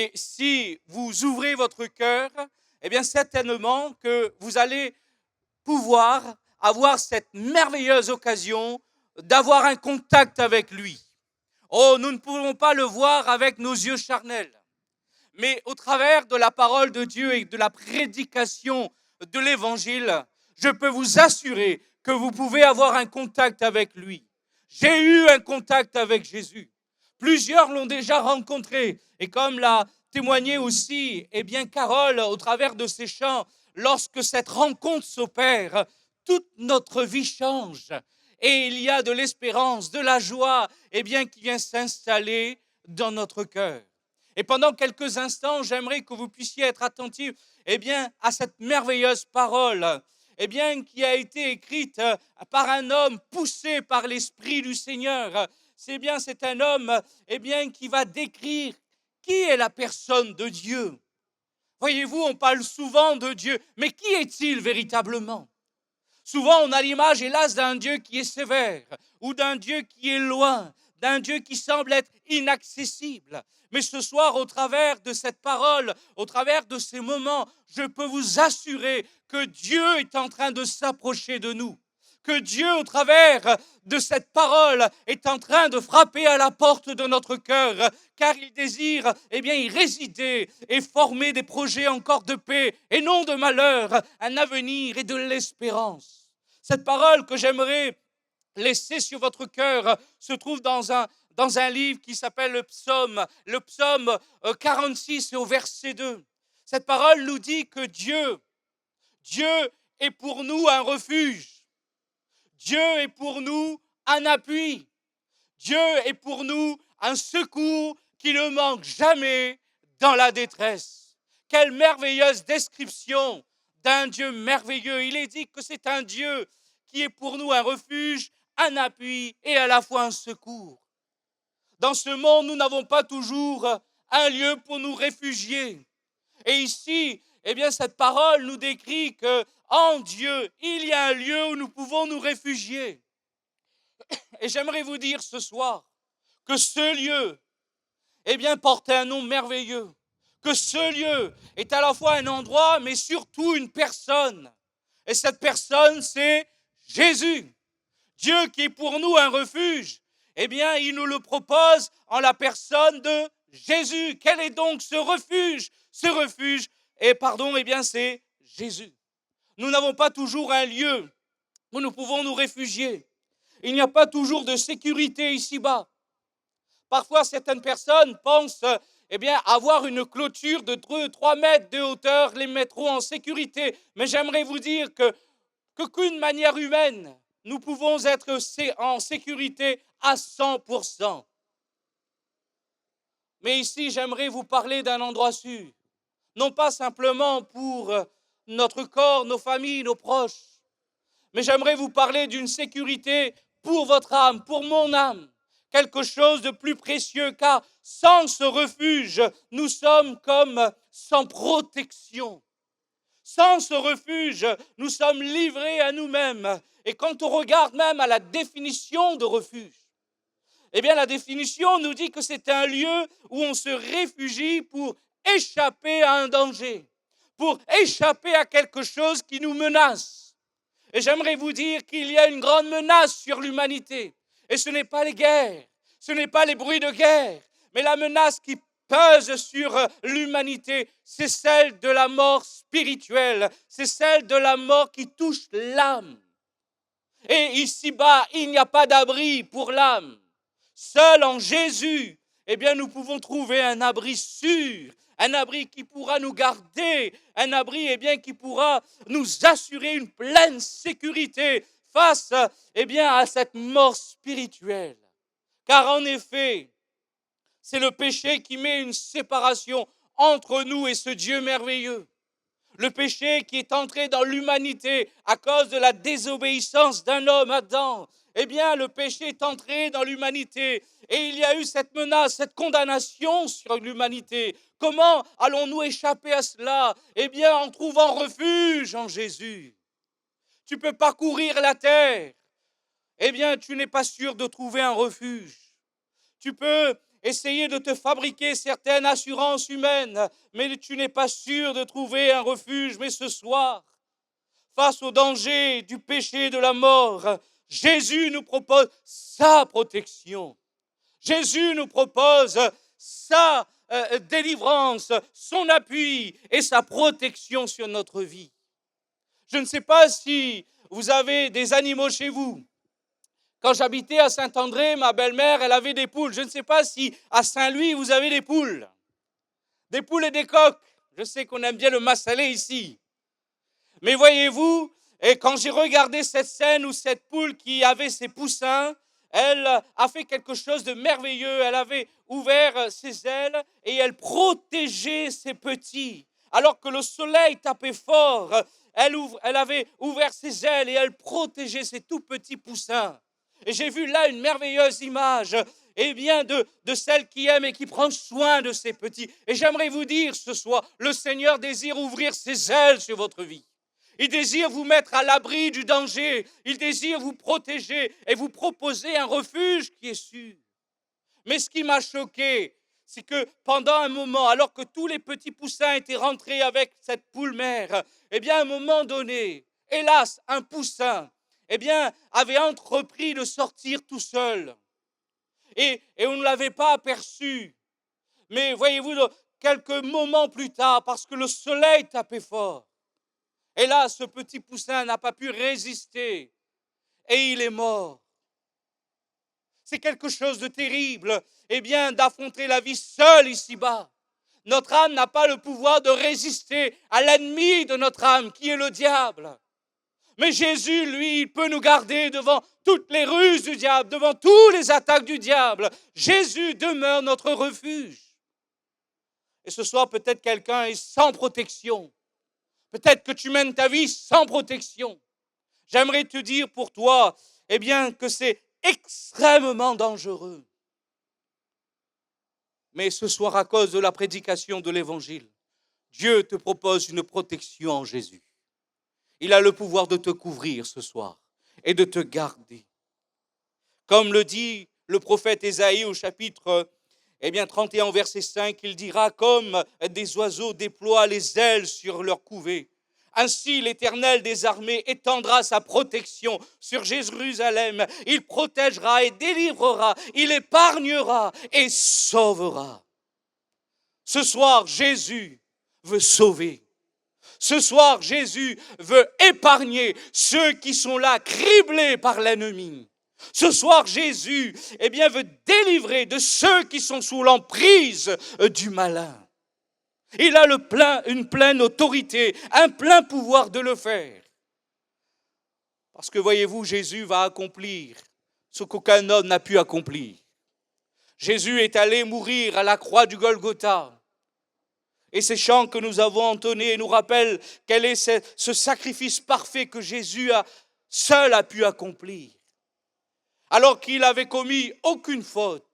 Et si vous ouvrez votre cœur, eh bien certainement que vous allez pouvoir avoir cette merveilleuse occasion d'avoir un contact avec lui. Oh, nous ne pouvons pas le voir avec nos yeux charnels, mais au travers de la parole de Dieu et de la prédication de l'Évangile, je peux vous assurer que vous pouvez avoir un contact avec lui. J'ai eu un contact avec Jésus. Plusieurs l'ont déjà rencontré. Et comme l'a témoigné aussi, eh bien, Carole, au travers de ses chants, lorsque cette rencontre s'opère, toute notre vie change. Et il y a de l'espérance, de la joie, eh bien, qui vient s'installer dans notre cœur. Et pendant quelques instants, j'aimerais que vous puissiez être attentifs, eh bien, à cette merveilleuse parole, eh bien, qui a été écrite par un homme poussé par l'Esprit du Seigneur. C'est un homme, eh bien, qui va décrire qui est la personne de Dieu. Voyez-vous, on parle souvent de Dieu, mais qui est-il véritablement? Souvent, on a l'image, hélas, d'un Dieu qui est sévère, ou d'un Dieu qui est loin, d'un Dieu qui semble être inaccessible. Mais ce soir, au travers de cette parole, au travers de ces moments, je peux vous assurer que Dieu est en train de s'approcher de nous. Que Dieu, au travers de cette parole, est en train de frapper à la porte de notre cœur, car il désire, eh bien, y résider et former des projets encore de paix et non de malheur, un avenir et de l'espérance. Cette parole que j'aimerais laisser sur votre cœur se trouve dans un livre qui s'appelle le psaume 46 et au verset 2. Cette parole nous dit que Dieu est pour nous un refuge. Dieu est pour nous un appui. Dieu est pour nous un secours qui ne manque jamais dans la détresse. Quelle merveilleuse description d'un Dieu merveilleux. Il est dit que c'est un Dieu qui est pour nous un refuge, un appui et à la fois un secours. Dans ce monde, nous n'avons pas toujours un lieu pour nous réfugier. Et ici, eh bien, cette parole nous décrit que en Dieu, il y a un lieu où nous pouvons nous réfugier. Et j'aimerais vous dire ce soir que ce lieu, eh bien, porte un nom merveilleux. Que ce lieu est à la fois un endroit, mais surtout une personne. Et cette personne, c'est Jésus. Dieu qui est pour nous un refuge, eh bien, il nous le propose en la personne de Jésus. Quel est donc ce refuge? Ce refuge, eh bien, c'est Jésus. Nous n'avons pas toujours un lieu où nous pouvons nous réfugier. Il n'y a pas toujours de sécurité ici-bas. Parfois, certaines personnes pensent eh bien, avoir une clôture de 3 mètres de hauteur, les mettront en sécurité. Mais j'aimerais vous dire que qu'une manière humaine, nous pouvons être en sécurité à 100%. Mais ici, j'aimerais vous parler d'un endroit sûr. Non pas simplement pour notre corps, nos familles, nos proches, mais j'aimerais vous parler d'une sécurité pour votre âme, pour mon âme. Quelque chose de plus précieux, car sans ce refuge, nous sommes comme sans protection. Sans ce refuge, nous sommes livrés à nous-mêmes. Et quand on regarde même à la définition de refuge, eh bien la définition nous dit que c'est un lieu où on se réfugie pour échapper à un danger, pour échapper à quelque chose qui nous menace. Et j'aimerais vous dire qu'il y a une grande menace sur l'humanité. Et ce n'est pas les guerres, ce n'est pas les bruits de guerre, mais la menace qui pèse sur l'humanité, c'est celle de la mort spirituelle, c'est celle de la mort qui touche l'âme. Et ici-bas, il n'y a pas d'abri pour l'âme. Seul en Jésus, eh bien, nous pouvons trouver un abri sûr, un abri qui pourra nous garder, un abri, eh bien, qui pourra nous assurer une pleine sécurité face, eh bien, à cette mort spirituelle. Car en effet, c'est le péché qui met une séparation entre nous et ce Dieu merveilleux. Le péché qui est entré dans l'humanité à cause de la désobéissance d'un homme, Adam. Eh bien, le péché est entré dans l'humanité et il y a eu cette menace, cette condamnation sur l'humanité. Comment allons-nous échapper à cela? Eh bien, en trouvant refuge en Jésus. Tu peux parcourir la terre. Eh bien, tu n'es pas sûr de trouver un refuge. Tu peux, essayer de te fabriquer certaines assurances humaines, mais tu n'es pas sûr de trouver un refuge. Mais ce soir, face au danger du péché, de la mort, Jésus nous propose sa protection. Jésus nous propose sa délivrance, son appui et sa protection sur notre vie. Je ne sais pas si vous avez des animaux chez vous. Quand j'habitais à Saint-André, ma belle-mère, elle avait des poules. Je ne sais pas si à Saint-Louis, vous avez des poules. Des poules et des coqs. Je sais qu'on aime bien le massalé ici. Mais voyez-vous, et quand j'ai regardé cette scène où cette poule qui avait ses poussins, elle a fait quelque chose de merveilleux. Elle avait ouvert ses ailes et elle protégeait ses petits. Alors que le soleil tapait fort, elle avait ouvert ses ailes et elle protégeait ses tout petits poussins. Et j'ai vu là une merveilleuse image, eh bien, de celle qui aime et qui prend soin de ses petits. Et j'aimerais vous dire ce soir, le Seigneur désire ouvrir ses ailes sur votre vie. Il désire vous mettre à l'abri du danger. Il désire vous protéger et vous proposer un refuge qui est sûr. Mais ce qui m'a choqué, c'est que pendant un moment, alors que tous les petits poussins étaient rentrés avec cette poule mère, eh bien, à un moment donné, hélas, un poussin, eh bien, avait entrepris de sortir tout seul. Et on ne l'avait pas aperçu. Mais voyez-vous, quelques moments plus tard, parce que le soleil tapait fort, et là, ce petit poussin n'a pas pu résister et il est mort. C'est quelque chose de terrible, eh bien, d'affronter la vie seule ici-bas. Notre âme n'a pas le pouvoir de résister à l'ennemi de notre âme, qui est le diable. Mais Jésus, lui, il peut nous garder devant toutes les ruses du diable, devant toutes les attaques du diable. Jésus demeure notre refuge. Et ce soir, peut-être quelqu'un est sans protection. Peut-être que tu mènes ta vie sans protection. J'aimerais te dire pour toi, eh bien, que c'est extrêmement dangereux. Mais ce soir, à cause de la prédication de l'Évangile, Dieu te propose une protection en Jésus. Il a le pouvoir de te couvrir ce soir et de te garder. Comme le dit le prophète Ésaïe au chapitre 31, verset 5, il dira, comme des oiseaux déploient les ailes sur leur couvée, ainsi l'Éternel des armées étendra sa protection sur Jérusalem. Il protégera et délivrera, il épargnera et sauvera. Ce soir, Jésus veut sauver. Ce soir, Jésus veut épargner ceux qui sont là, criblés par l'ennemi. Ce soir, Jésus, veut délivrer de ceux qui sont sous l'emprise du malin. Il a une pleine autorité, un plein pouvoir de le faire. Parce que voyez-vous, Jésus va accomplir ce qu'aucun homme n'a pu accomplir. Jésus est allé mourir à la croix du Golgotha. Et ces chants que nous avons entonnés nous rappellent quel est ce sacrifice parfait que Jésus seul a pu accomplir. Alors qu'il n'avait commis aucune faute,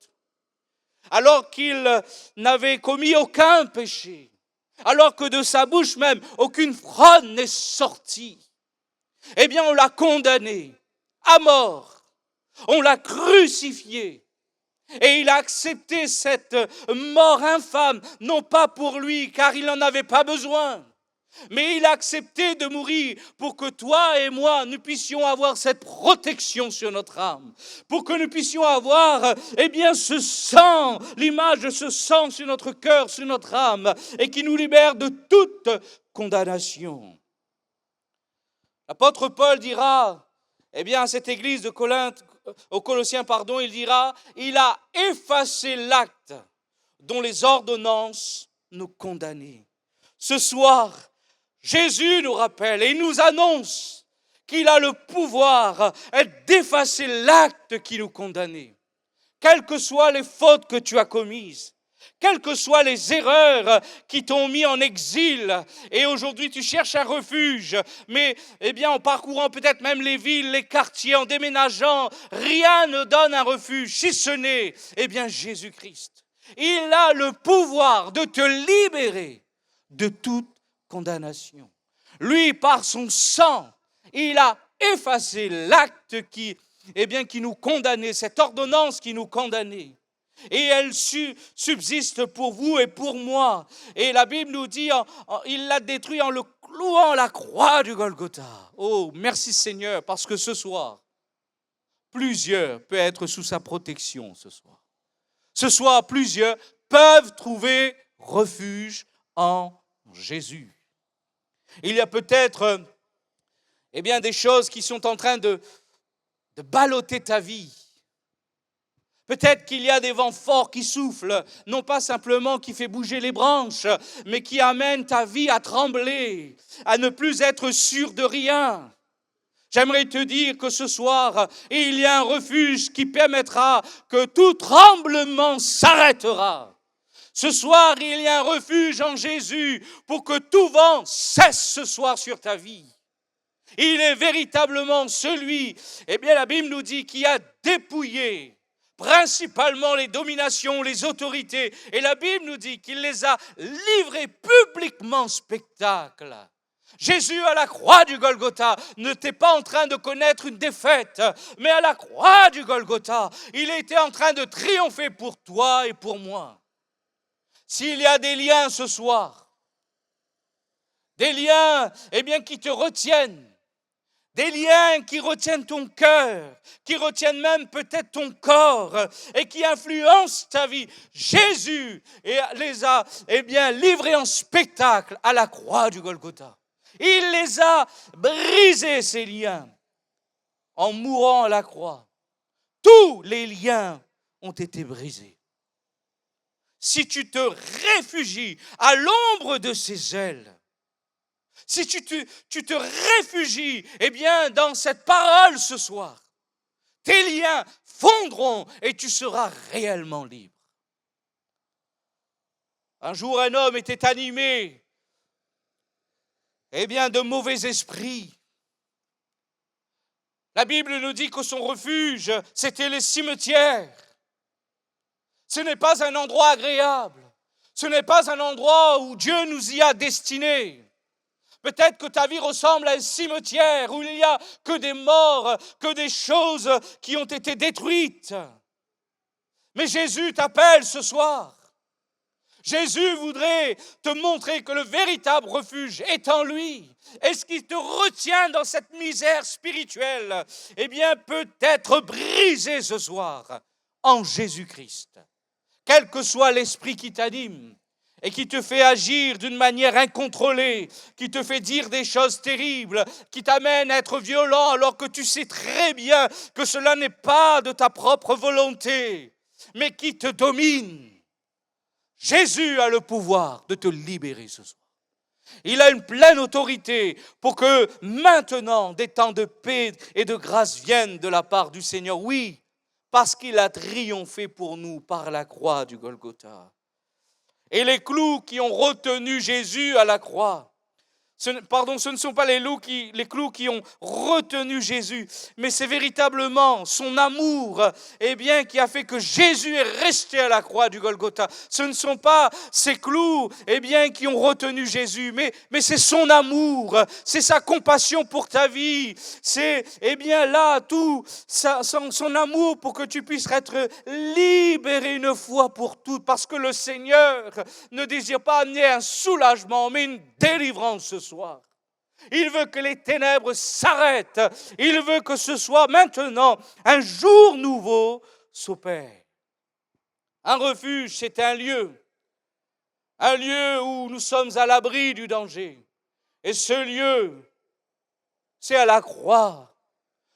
alors qu'il n'avait commis aucun péché, alors que de sa bouche même aucune fraude n'est sortie, on l'a condamné à mort, on l'a crucifié. Et il a accepté cette mort infâme, non pas pour lui, car il n'en avait pas besoin, mais il a accepté de mourir pour que toi et moi, nous puissions avoir cette protection sur notre âme, pour que nous puissions avoir, ce sang, l'image de ce sang sur notre cœur, sur notre âme, et qui nous libère de toute condamnation. L'apôtre Paul dira, à cette église de Corinthe, aux Colossiens, il dira, il a effacé l'acte dont les ordonnances nous condamnaient. Ce soir, Jésus nous rappelle et nous annonce qu'il a le pouvoir d'effacer l'acte qui nous condamnait. Quelles que soient les fautes que tu as commises, quelles que soient les erreurs qui t'ont mis en exil, et aujourd'hui tu cherches un refuge, mais en parcourant peut-être même les villes, les quartiers, en déménageant, rien ne donne un refuge, si ce n'est Jésus-Christ. Il a le pouvoir de te libérer de toute condamnation. Lui, par son sang, il a effacé l'acte qui nous condamnait, cette ordonnance qui nous condamnait. Et elle subsiste pour vous et pour moi. Et la Bible nous dit, il l'a détruit en le clouant à la croix du Golgotha. Oh, merci Seigneur, parce que ce soir, plusieurs peuvent être sous sa protection ce soir. Ce soir, plusieurs peuvent trouver refuge en Jésus. Il y a peut-être des choses qui sont en train de balloter ta vie. Peut-être qu'il y a des vents forts qui soufflent, non pas simplement qui fait bouger les branches, mais qui amènent ta vie à trembler, à ne plus être sûr de rien. J'aimerais te dire que ce soir, il y a un refuge qui permettra que tout tremblement s'arrêtera. Ce soir, il y a un refuge en Jésus pour que tout vent cesse ce soir sur ta vie. Il est véritablement celui, la Bible nous dit, qui a dépouillé principalement les dominations, les autorités. Et la Bible nous dit qu'il les a livrés publiquement en spectacle. Jésus à la croix du Golgotha n'était pas en train de connaître une défaite, mais à la croix du Golgotha, il était en train de triompher pour toi et pour moi. S'il y a des liens ce soir, des liens qui te retiennent, des liens qui retiennent ton cœur, qui retiennent même peut-être ton corps et qui influencent ta vie. Jésus les a livrés en spectacle à la croix du Golgotha. Il les a brisés, ces liens, en mourant à la croix. Tous les liens ont été brisés. Si tu te réfugies à l'ombre de ses ailes, si tu te réfugies dans cette parole ce soir, tes liens fondront et tu seras réellement libre. Un jour, un homme était animé de mauvais esprits. La Bible nous dit que son refuge, c'était les cimetières. Ce n'est pas un endroit agréable. Ce n'est pas un endroit où Dieu nous y a destinés. Peut-être que ta vie ressemble à un cimetière où il n'y a que des morts, que des choses qui ont été détruites. Mais Jésus t'appelle ce soir. Jésus voudrait te montrer que le véritable refuge est en lui. Et ce qui te retient dans cette misère spirituelle, peut être brisé ce soir en Jésus-Christ. Quel que soit l'esprit qui t'anime, et qui te fait agir d'une manière incontrôlée, qui te fait dire des choses terribles, qui t'amène à être violent alors que tu sais très bien que cela n'est pas de ta propre volonté, mais qui te domine. Jésus a le pouvoir de te libérer ce soir. Il a une pleine autorité pour que maintenant des temps de paix et de grâce viennent de la part du Seigneur. Oui, parce qu'il a triomphé pour nous par la croix du Golgotha. Et les clous qui ont retenu Jésus à la croix, ce ne sont pas les clous qui ont retenu Jésus, mais c'est véritablement son amour qui a fait que Jésus est resté à la croix du Golgotha. Ce ne sont pas ces clous qui ont retenu Jésus, mais c'est son amour, c'est sa compassion pour ta vie, c'est là tout son amour pour que tu puisses être libéré une fois pour toutes, parce que le Seigneur ne désire pas amener un soulagement, mais une délivrance ce soir. Il veut que les ténèbres s'arrêtent. Il veut que ce soit maintenant un jour nouveau s'opère. Un refuge, c'est un lieu où nous sommes à l'abri du danger. Et ce lieu, c'est à la croix.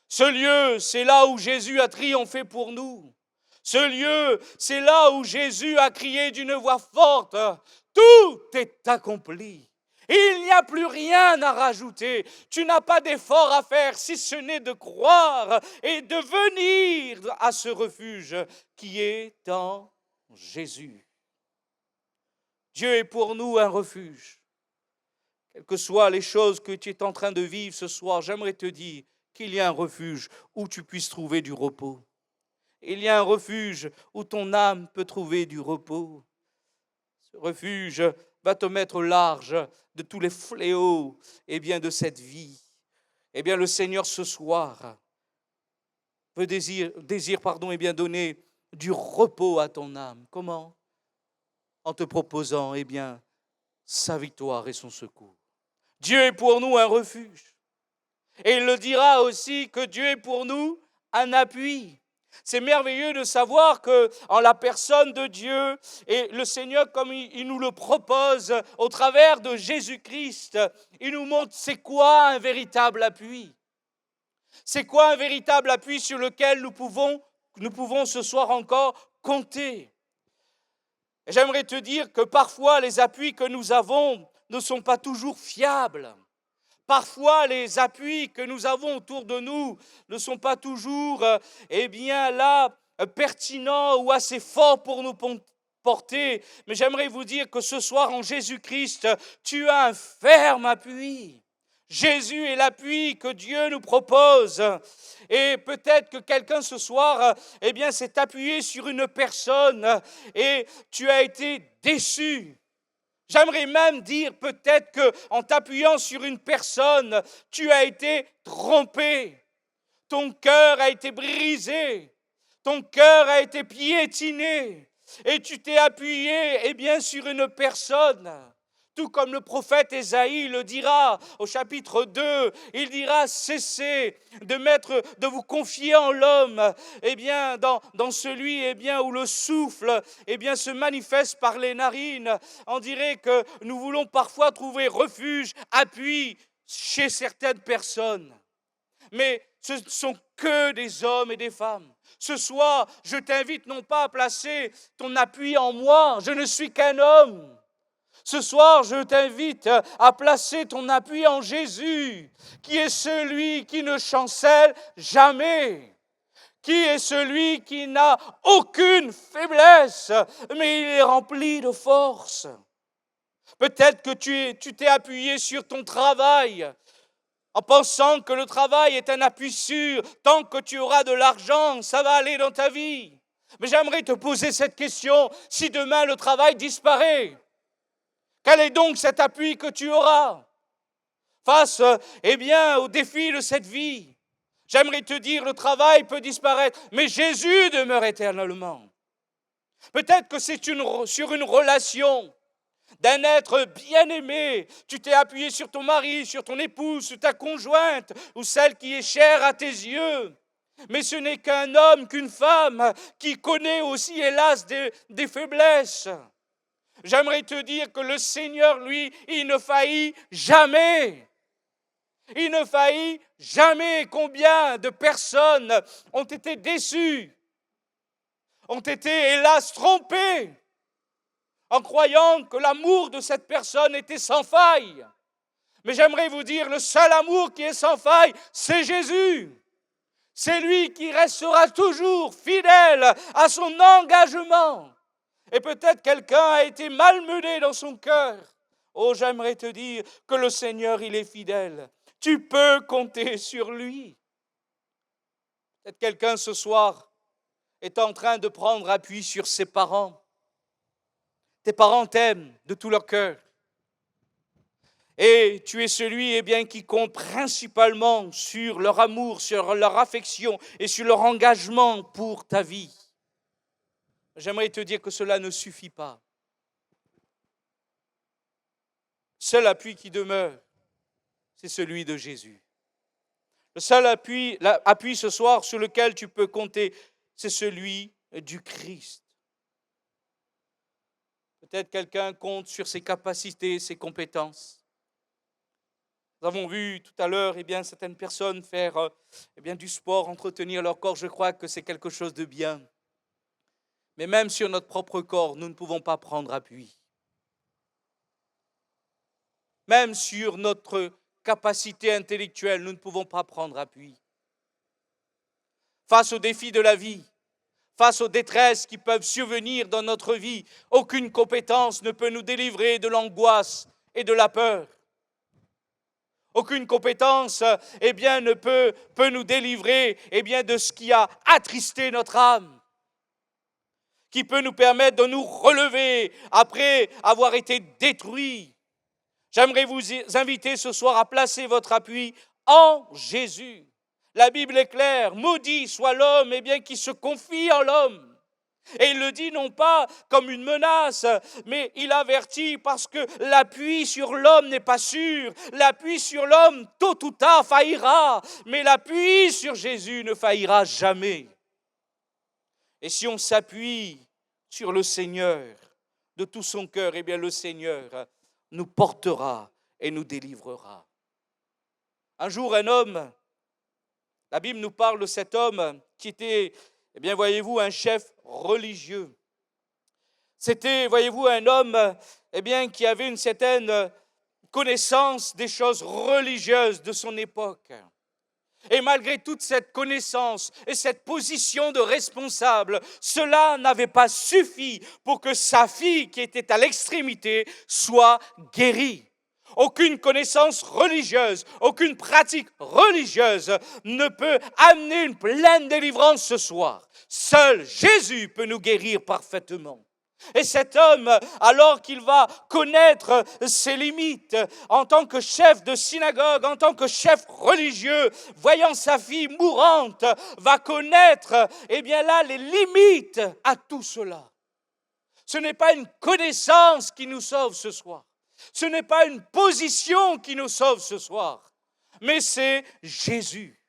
Ce lieu, c'est là où Jésus a triomphé pour nous. Ce lieu, c'est là où Jésus a crié d'une voix forte, « Tout est accompli ». Il n'y a plus rien à rajouter. Tu n'as pas d'effort à faire si ce n'est de croire et de venir à ce refuge qui est en Jésus. Dieu est pour nous un refuge. Quelles que soient les choses que tu es en train de vivre ce soir, j'aimerais te dire qu'il y a un refuge où tu puisses trouver du repos. Il y a un refuge où ton âme peut trouver du repos. Ce refuge va te mettre au large de tous les fléaux de cette vie. Le Seigneur ce soir désire donner du repos à ton âme. Comment? En te proposant, eh bien, sa victoire et son secours. Dieu est pour nous un refuge. Et il le dira aussi que Dieu est pour nous un appui. C'est merveilleux de savoir que en la personne de Dieu et le Seigneur, comme il nous le propose au travers de Jésus-Christ, il nous montre c'est quoi un véritable appui. C'est quoi un véritable appui sur lequel nous pouvons ce soir encore compter. Et j'aimerais te dire que parfois les appuis que nous avons ne sont pas toujours fiables. Parfois, les appuis que nous avons autour de nous ne sont pas toujours, pertinents ou assez forts pour nous porter. Mais j'aimerais vous dire que ce soir, en Jésus-Christ, tu as un ferme appui. Jésus est l'appui que Dieu nous propose. Et peut-être que quelqu'un ce soir, s'est appuyé sur une personne et tu as été déçu. J'aimerais même dire peut-être qu'en t'appuyant sur une personne, tu as été trompé. Ton cœur a été brisé. Ton cœur a été piétiné. Et tu t'es appuyé, sur une personne. Tout comme le prophète Ésaïe le dira au chapitre 2, il dira cessez de vous confier en l'homme, dans celui où le souffle se manifeste par les narines. On dirait que nous voulons parfois trouver refuge, appui chez certaines personnes. Mais ce ne sont que des hommes et des femmes. Ce soir, je t'invite non pas à placer ton appui en moi, je ne suis qu'un homme. Ce soir, je t'invite à placer ton appui en Jésus, qui est celui qui ne chancelle jamais, qui est celui qui n'a aucune faiblesse, mais il est rempli de force. Peut-être que tu t'es appuyé sur ton travail, en pensant que le travail est un appui sûr, tant que tu auras de l'argent, ça va aller dans ta vie. Mais j'aimerais te poser cette question, si demain le travail disparaît, quel est donc cet appui que tu auras face au défi de cette vie? J'aimerais te dire, le travail peut disparaître, mais Jésus demeure éternellement. Peut-être que c'est sur une relation d'un être bien-aimé. Tu t'es appuyé sur ton mari, sur ton épouse, sur ta conjointe, ou celle qui est chère à tes yeux. Mais ce n'est qu'un homme, qu'une femme, qui connaît aussi, hélas, des faiblesses. J'aimerais te dire que le Seigneur, lui, il ne faillit jamais. Il ne faillit jamais. Combien de personnes ont été déçues, ont été, hélas, trompées, en croyant que l'amour de cette personne était sans faille. Mais j'aimerais vous dire, le seul amour qui est sans faille, c'est Jésus. C'est lui qui restera toujours fidèle à son engagement. Et peut-être quelqu'un a été malmené dans son cœur. Oh, j'aimerais te dire que le Seigneur, il est fidèle. Tu peux compter sur lui. Peut-être quelqu'un ce soir est en train de prendre appui sur ses parents. Tes parents t'aiment de tout leur cœur. Et tu es celui qui compte principalement sur leur amour, sur leur affection et sur leur engagement pour ta vie. J'aimerais te dire que cela ne suffit pas. Seul appui qui demeure, c'est celui de Jésus. Le seul appui ce soir sur lequel tu peux compter, c'est celui du Christ. Peut-être quelqu'un compte sur ses capacités, ses compétences. Nous avons vu tout à l'heure certaines personnes faire du sport, entretenir leur corps. Je crois que c'est quelque chose de bien. Mais même sur notre propre corps, nous ne pouvons pas prendre appui. Même sur notre capacité intellectuelle, nous ne pouvons pas prendre appui. Face aux défis de la vie, face aux détresses qui peuvent survenir dans notre vie, aucune compétence ne peut nous délivrer de l'angoisse et de la peur. Aucune compétence ne peut nous délivrer de ce qui a attristé notre âme, qui peut nous permettre de nous relever après avoir été détruits. J'aimerais vous inviter ce soir à placer votre appui en Jésus. La Bible est claire, maudit soit l'homme qui se confie en l'homme. Et il le dit non pas comme une menace, mais il avertit parce que l'appui sur l'homme n'est pas sûr. L'appui sur l'homme, tôt ou tard, faillira. Mais l'appui sur Jésus ne faillira jamais. Et si on s'appuie sur le Seigneur de tout son cœur, eh bien le Seigneur nous portera et nous délivrera. Un jour, un homme, la Bible nous parle de cet homme qui était, eh bien, voyez-vous, un chef religieux. C'était, voyez-vous, un homme, eh bien, qui avait une certaine connaissance des choses religieuses de son époque. Et malgré toute cette connaissance et cette position de responsable, cela n'avait pas suffi pour que sa fille, qui était à l'extrémité, soit guérie. Aucune connaissance religieuse, aucune pratique religieuse ne peut amener une pleine délivrance ce soir. Seul Jésus peut nous guérir parfaitement. Et cet homme, alors qu'il va connaître ses limites, en tant que chef de synagogue, en tant que chef religieux, voyant sa fille mourante, va connaître, eh bien là, les limites à tout cela. Ce n'est pas une connaissance qui nous sauve ce soir. Ce n'est pas une position qui nous sauve ce soir, mais c'est Jésus.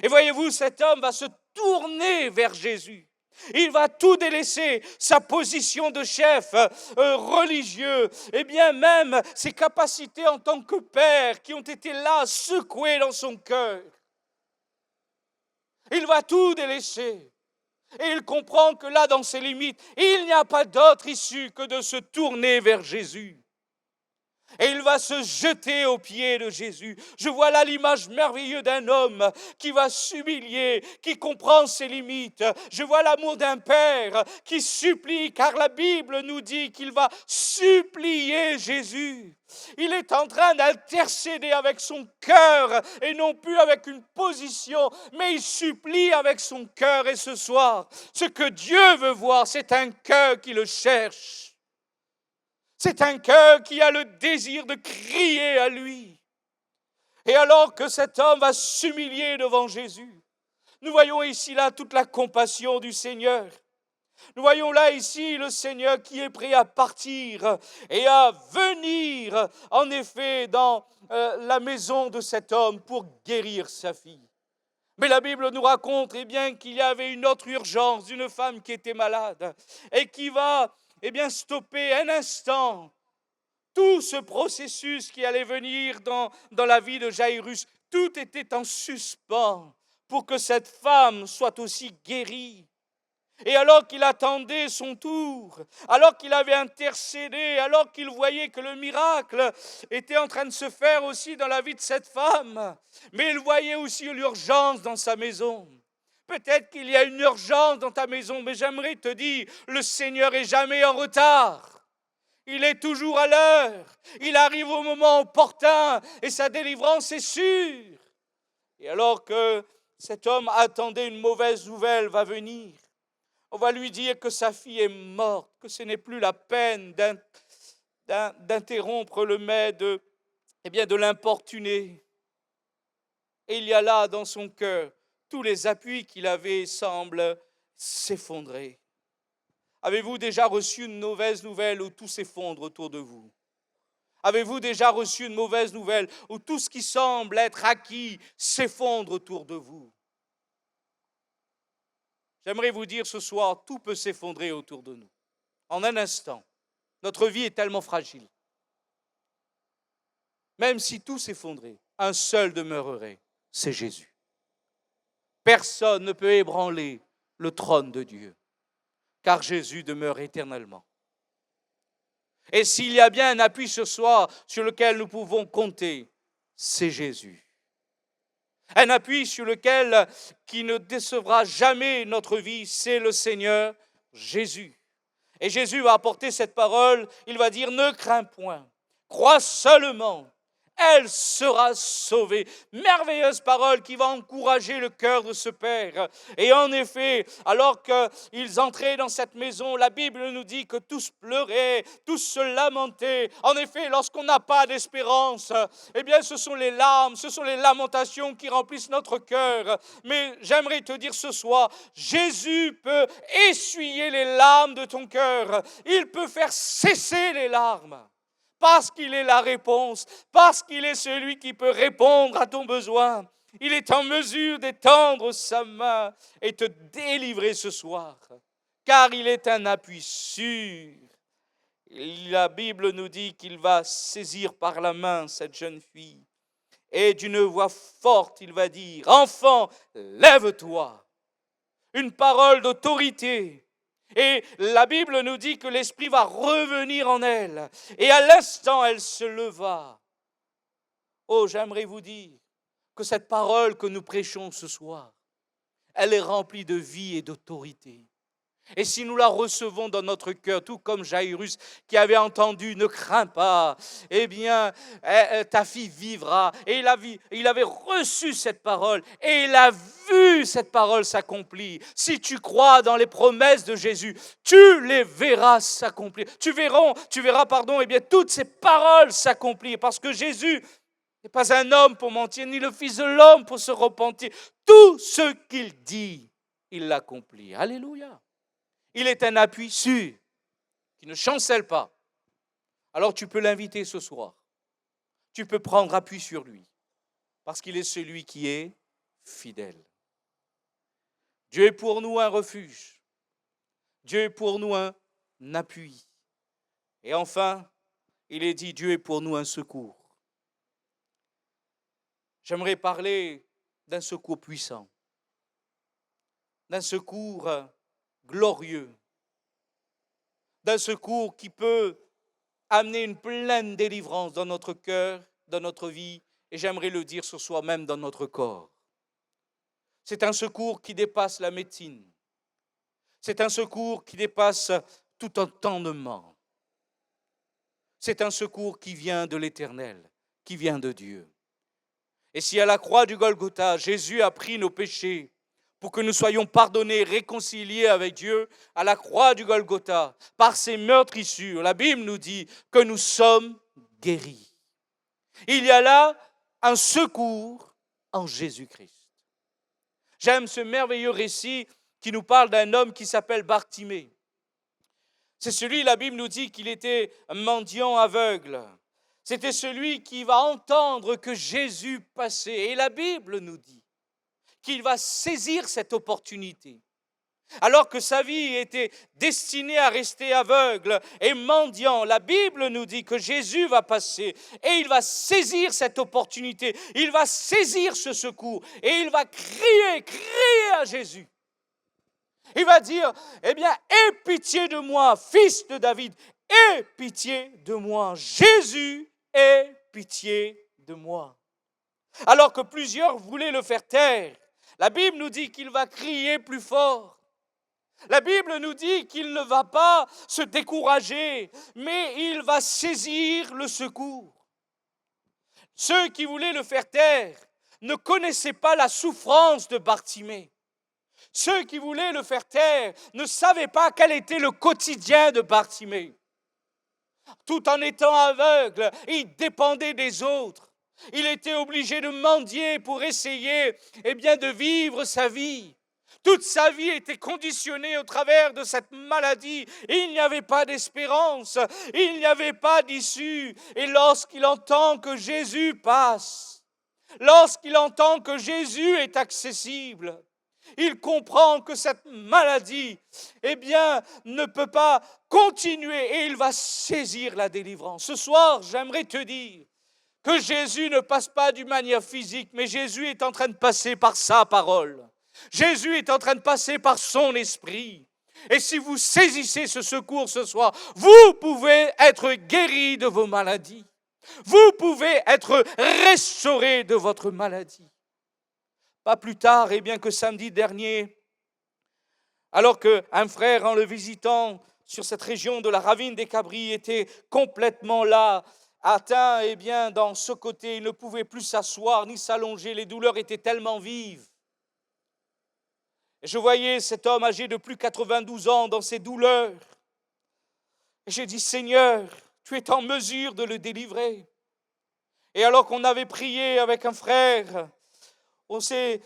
Et voyez-vous, cet homme va se tourner vers Jésus. Il va tout délaisser, sa position de chef religieux, et bien même ses capacités en tant que père qui ont été là, secouées dans son cœur. Il va tout délaisser. Et il comprend que là, dans ses limites, il n'y a pas d'autre issue que de se tourner vers Jésus. Et il va se jeter aux pieds de Jésus. Je vois là l'image merveilleuse d'un homme qui va s'humilier, qui comprend ses limites. Je vois l'amour d'un père qui supplie, car la Bible nous dit qu'il va supplier Jésus. Il est en train d'intercéder avec son cœur et non plus avec une position, mais il supplie avec son cœur. Et ce soir, ce que Dieu veut voir, c'est un cœur qui le cherche. C'est un cœur qui a le désir de crier à lui. Et alors que cet homme va s'humilier devant Jésus, nous voyons ici là toute la compassion du Seigneur. Nous voyons là ici le Seigneur qui est prêt à partir et à venir en effet dans la maison de cet homme pour guérir sa fille. Mais la Bible nous raconte eh bien, qu'il y avait une autre urgence d'une femme qui était malade et qui va stopper un instant tout ce processus qui allait venir dans la vie de Jairus. Tout était en suspens pour que cette femme soit aussi guérie. Et alors qu'il attendait son tour, alors qu'il avait intercédé, alors qu'il voyait que le miracle était en train de se faire aussi dans la vie de cette femme, mais il voyait aussi l'urgence dans sa maison. Peut-être qu'il y a une urgence dans ta maison, mais j'aimerais te dire, le Seigneur est jamais en retard. Il est toujours à l'heure. Il arrive au moment opportun et sa délivrance est sûre. Et alors que cet homme attendait une mauvaise nouvelle va venir, on va lui dire que sa fille est morte, que ce n'est plus la peine d'interrompre le mets, de l'importuner. Et il y a là dans son cœur, tous les appuis qu'il avait semblent s'effondrer. Avez-vous déjà reçu une mauvaise nouvelle où tout s'effondre autour de vous? Avez-vous déjà reçu une mauvaise nouvelle où tout ce qui semble être acquis s'effondre autour de vous? J'aimerais vous dire ce soir, tout peut s'effondrer autour de nous. En un instant, notre vie est tellement fragile. Même si tout s'effondrait, un seul demeurerait, c'est Jésus. Personne ne peut ébranler le trône de Dieu, car Jésus demeure éternellement. Et s'il y a bien un appui ce soir sur lequel nous pouvons compter, c'est Jésus. Un appui sur lequel qui ne décevra jamais notre vie, c'est le Seigneur Jésus. Et Jésus va apporter cette parole, il va dire, ne crains point, crois seulement, elle sera sauvée. Merveilleuse parole qui va encourager le cœur de ce père. Et en effet, alors qu'ils entraient dans cette maison, la Bible nous dit que tous pleuraient, tous se lamentaient. En effet, lorsqu'on n'a pas d'espérance, eh bien ce sont les larmes, ce sont les lamentations qui remplissent notre cœur. Mais j'aimerais te dire ce soir, Jésus peut essuyer les larmes de ton cœur. Il peut faire cesser les larmes. Parce qu'il est la réponse, parce qu'il est celui qui peut répondre à ton besoin. Il est en mesure d'étendre sa main et te délivrer ce soir, car il est un appui sûr. La Bible nous dit qu'il va saisir par la main cette jeune fille et d'une voix forte, il va dire, « Enfant, lève-toi !» Une parole d'autorité. Et la Bible nous dit que l'Esprit va revenir en elle. Et à l'instant, elle se leva. Oh, j'aimerais vous dire que cette parole que nous prêchons ce soir, elle est remplie de vie et d'autorité. Et si nous la recevons dans notre cœur, tout comme Jairus qui avait entendu « Ne crains pas », eh bien, ta fille vivra. Et il avait reçu cette parole et il a vu cette parole s'accomplir. Si tu crois dans les promesses de Jésus, tu les verras s'accomplir. Tu verras, eh bien, toutes ces paroles s'accomplir parce que Jésus n'est pas un homme pour mentir, ni le Fils de l'homme pour se repentir. Tout ce qu'il dit, il l'accomplit. Alléluia. Il est un appui sûr, qui ne chancelle pas. Alors tu peux l'inviter ce soir. Tu peux prendre appui sur lui, parce qu'il est celui qui est fidèle. Dieu est pour nous un refuge. Dieu est pour nous un appui. Et enfin, il est dit, Dieu est pour nous un secours. J'aimerais parler d'un secours puissant, d'un secours glorieux, d'un secours qui peut amener une pleine délivrance dans notre cœur, dans notre vie, et j'aimerais le dire ce soir même dans notre corps. C'est un secours qui dépasse la médecine. C'est un secours qui dépasse tout entendement. C'est un secours qui vient de l'Éternel, qui vient de Dieu. Et si à la croix du Golgotha, Jésus a pris nos péchés, pour que nous soyons pardonnés, réconciliés avec Dieu, à la croix du Golgotha, par ses meurtrissures, la Bible nous dit que nous sommes guéris. Il y a là un secours en Jésus-Christ. J'aime ce merveilleux récit qui nous parle d'un homme qui s'appelle Bartimée. C'est celui, la Bible nous dit qu'il était un mendiant aveugle. C'était celui qui va entendre que Jésus passait. Et la Bible nous dit qu'il va saisir cette opportunité. Alors que sa vie était destinée à rester aveugle et mendiant, la Bible nous dit que Jésus va passer et il va saisir cette opportunité, il va saisir ce secours et il va crier à Jésus. Il va dire, eh bien, aie pitié de moi, fils de David, aie pitié de moi. Jésus, aie pitié de moi. Alors que plusieurs voulaient le faire taire, la Bible nous dit qu'il va crier plus fort. La Bible nous dit qu'il ne va pas se décourager, mais il va saisir le secours. Ceux qui voulaient le faire taire ne connaissaient pas la souffrance de Bartimée. Ceux qui voulaient le faire taire ne savaient pas quel était le quotidien de Bartimée. Tout en étant aveugle, il dépendait des autres. Il était obligé de mendier pour essayer de vivre sa vie. Toute sa vie était conditionnée au travers de cette maladie. Il n'y avait pas d'espérance, il n'y avait pas d'issue. Et lorsqu'il entend que Jésus passe, lorsqu'il entend que Jésus est accessible, il comprend que cette maladie, ne peut pas continuer et il va saisir la délivrance. Ce soir, j'aimerais te dire que Jésus ne passe pas d'une manière physique, mais Jésus est en train de passer par sa parole. Jésus est en train de passer par son esprit. Et si vous saisissez ce secours ce soir, vous pouvez être guéri de vos maladies. Vous pouvez être restauré de votre maladie. Pas plus tard, que samedi dernier, alors qu'un frère, en le visitant sur cette région de la ravine des Cabris, était complètement là, atteint, eh bien, dans ce côté, il ne pouvait plus s'asseoir ni s'allonger, les douleurs étaient tellement vives. Et je voyais cet homme âgé de plus de 92 ans dans ses douleurs. Et j'ai dit, Seigneur, tu es en mesure de le délivrer. Et alors qu'on avait prié avec un frère, on a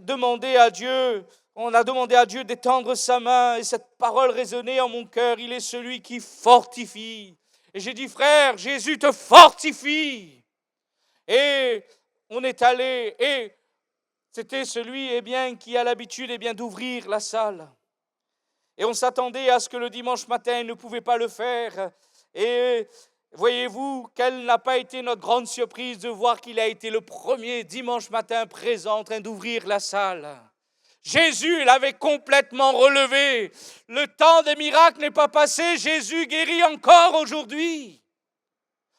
demandé à Dieu d'étendre sa main, et cette parole résonnait en mon cœur, il est celui qui fortifie. Et j'ai dit, frère, Jésus te fortifie. Et on est allé, et c'était celui qui a l'habitude d'ouvrir la salle. Et on s'attendait à ce que le dimanche matin, il ne pouvait pas le faire. Et voyez-vous, quelle n'a pas été notre grande surprise de voir qu'il a été le premier dimanche matin présent en train d'ouvrir la salle. Jésus l'avait complètement relevé. Le temps des miracles n'est pas passé. Jésus guérit encore aujourd'hui.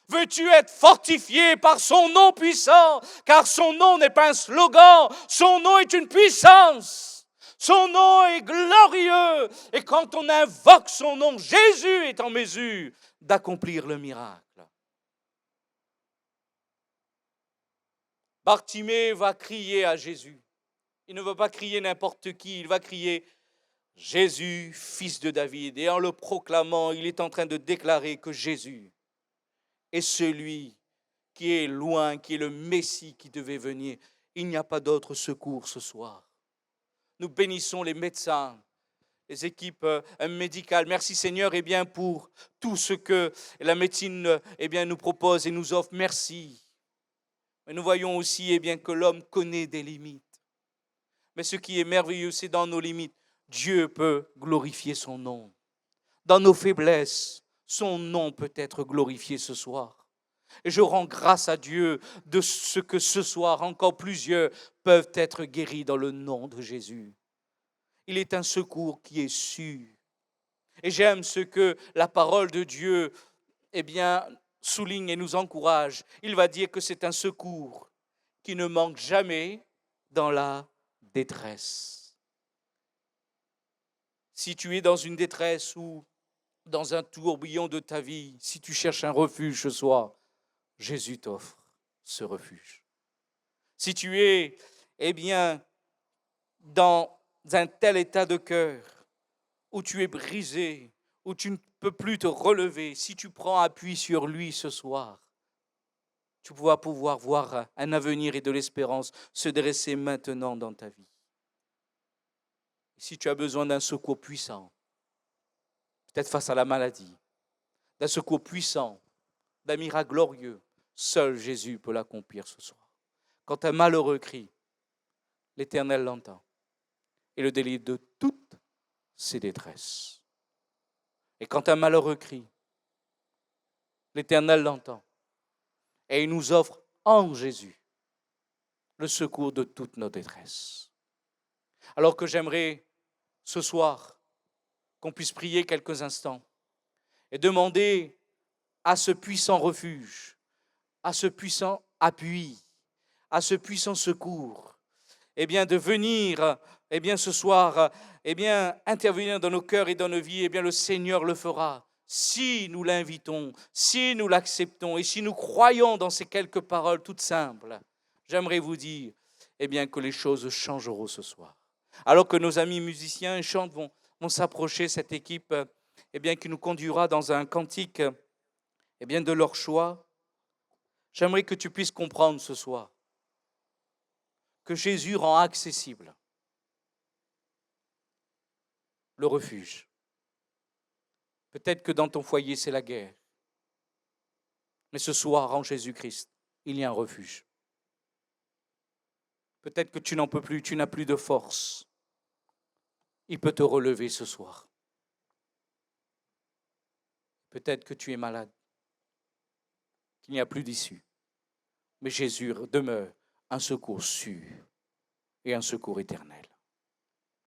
Veux-tu être fortifié par son nom puissant? Car son nom n'est pas un slogan. Son nom est une puissance. Son nom est glorieux. Et quand on invoque son nom, Jésus est en mesure d'accomplir le miracle. Bartimée va crier à Jésus. Il ne va pas crier n'importe qui, il va crier Jésus, fils de David. Et en le proclamant, il est en train de déclarer que Jésus est celui qui est loin, qui est le Messie qui devait venir. Il n'y a pas d'autre secours ce soir. Nous bénissons les médecins, les équipes médicales. Merci Seigneur pour tout ce que la médecine nous propose et nous offre. Merci. Mais nous voyons aussi que l'homme connaît des limites. Mais ce qui est merveilleux, c'est dans nos limites, Dieu peut glorifier son nom. Dans nos faiblesses, son nom peut être glorifié ce soir. Et je rends grâce à Dieu de ce que ce soir, encore plusieurs peuvent être guéris dans le nom de Jésus. Il est un secours qui est sûr. Et j'aime ce que la parole de Dieu souligne et nous encourage. Il va dire que c'est un secours qui ne manque jamais dans la détresse. Si tu es dans une détresse ou dans un tourbillon de ta vie, si tu cherches un refuge ce soir, Jésus t'offre ce refuge. Si tu es, dans un tel état de cœur, où tu es brisé, où tu ne peux plus te relever, si tu prends appui sur lui ce soir, tu vas pouvoir voir un avenir et de l'espérance se dresser maintenant dans ta vie. Si tu as besoin d'un secours puissant, peut-être face à la maladie, d'un secours puissant, d'un miracle glorieux, seul Jésus peut l'accomplir ce soir. Quand un malheureux crie, l'Éternel l'entend et le délivre de toutes ses détresses. Et quand un malheureux crie, l'Éternel l'entend et il nous offre en Jésus le secours de toutes nos détresses. Alors que j'aimerais ce soir qu'on puisse prier quelques instants et demander à ce puissant refuge, à ce puissant appui, à ce puissant secours, de venir, ce soir, intervenir dans nos cœurs et dans nos vies. Le Seigneur le fera si nous l'invitons, si nous l'acceptons et si nous croyons dans ces quelques paroles toutes simples. J'aimerais vous dire, que les choses changeront ce soir. Alors que nos amis musiciens et chantent vont s'approcher, cette équipe, qui nous conduira dans un cantique, de leur choix. J'aimerais que tu puisses comprendre ce soir que Jésus rend accessible le refuge. Peut-être que dans ton foyer, c'est la guerre. Mais ce soir, en Jésus-Christ, il y a un refuge. Peut-être que tu n'en peux plus, tu n'as plus de force. Il peut te relever ce soir. Peut-être que tu es malade, qu'il n'y a plus d'issue. Mais Jésus demeure un secours sûr et un secours éternel.